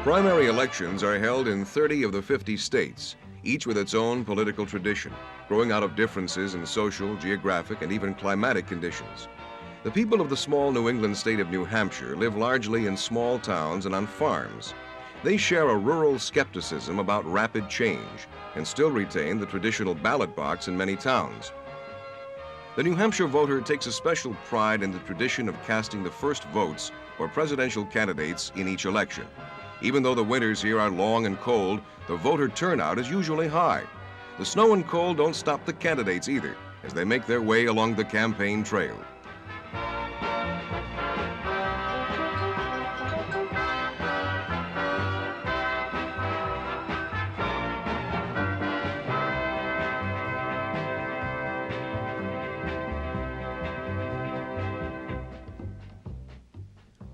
Primary elections are held in 30 of the 50 states, each with its own political tradition, growing out of differences in social, geographic, and even climatic conditions. The people of the small New England state of New Hampshire live largely in small towns and on farms. They share a rural skepticism about rapid change and still retain the traditional ballot box in many towns. The New Hampshire voter takes a special pride in the tradition of casting the first votes for presidential candidates in each election. Even though the winters here are long and cold, the voter turnout is usually high. The snow and cold don't stop the candidates either, as they make their way along the campaign trail.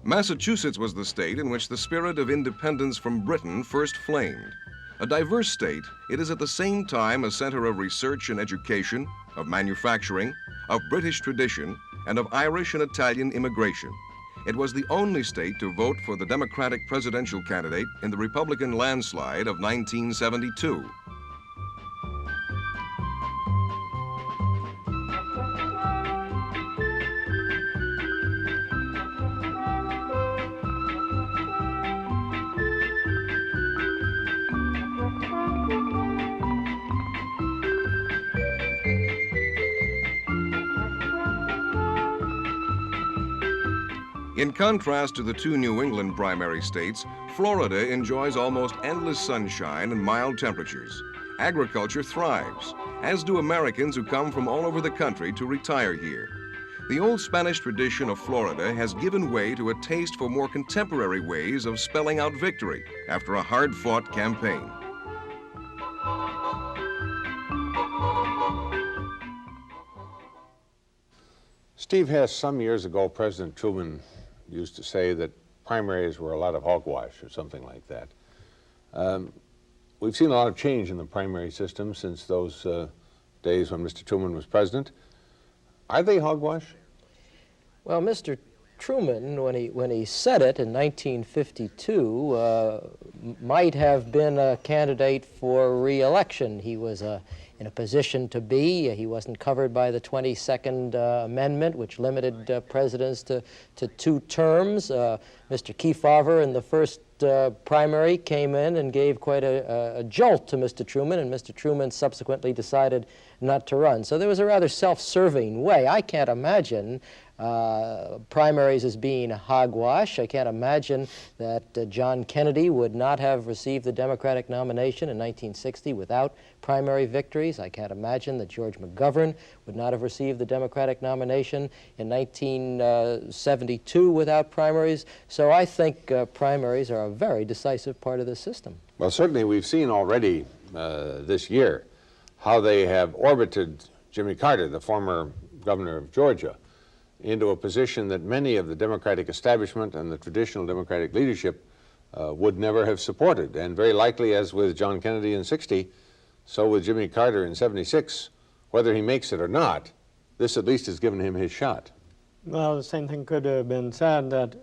Massachusetts was the state in which the spirit of independence from Britain first flamed. A diverse state, it is at the same time a center of research and education, of manufacturing, of British tradition, and of Irish and Italian immigration. It was the only state to vote for the Democratic presidential candidate in the Republican landslide of 1972. In contrast to the two New England primary states, Florida enjoys almost endless sunshine and mild temperatures. Agriculture thrives, as do Americans who come from all over the country to retire here. The old Spanish tradition of Florida has given way to a taste for more contemporary ways of spelling out victory after a hard-fought campaign. Steve Hess, some years ago, President Truman used to say that primaries were a lot of hogwash or something like that. We've seen a lot of change in the primary system since those days when Mr. Truman was president. Are they hogwash? Well, Mr. Truman, when he said it in 1952, might have been a candidate for re-election. He was in a position to be. He wasn't covered by the 22nd Amendment, which limited presidents to 2 terms. Mr. Kefauver in the first primary came in and gave quite a jolt to Mr. Truman, and Mr. Truman subsequently decided not to run. So there was a rather self-serving way. I can't imagine primaries as being a hogwash. I can't imagine that John Kennedy would not have received the Democratic nomination in 1960 without primary victories. I can't imagine that George McGovern would not have received the Democratic nomination in 1972 without primaries. So I think primaries are a very decisive part of the system. Well, certainly we've seen already this year how they have orbited Jimmy Carter, the former governor of Georgia, into a position that many of the Democratic establishment and the traditional Democratic leadership would never have supported. And very likely, as with John Kennedy in '60, so with Jimmy Carter in '76, whether he makes it or not, this at least has given him his shot. Well, the same thing could have been said that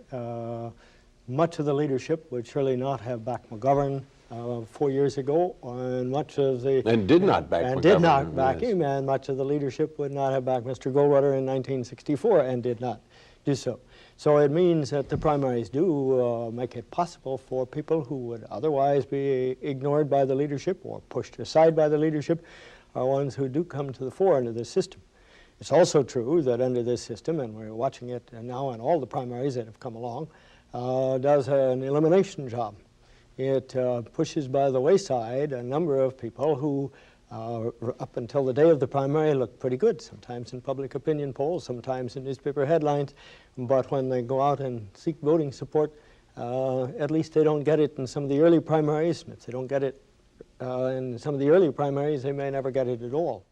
much of the leadership would surely not have backed McGovern 4 years ago, and much of the... And did not back McGovern. And did not back him, and much of the leadership would not have backed Mr. Goldwater in 1964 and did not do so. So it means that the primaries do make it possible for people who would otherwise be ignored by the leadership or pushed aside by the leadership are ones who do come to the fore under this system. It's also true that under this system, and we're watching it now in all the primaries that have come along, does an elimination job. It pushes by the wayside a number of people who, up until the day of the primary, looked pretty good, sometimes in public opinion polls, sometimes in newspaper headlines, but when they go out and seek voting support, at least they don't get it in some of the early primaries. If they don't get it in some of the early primaries, they may never get it at all.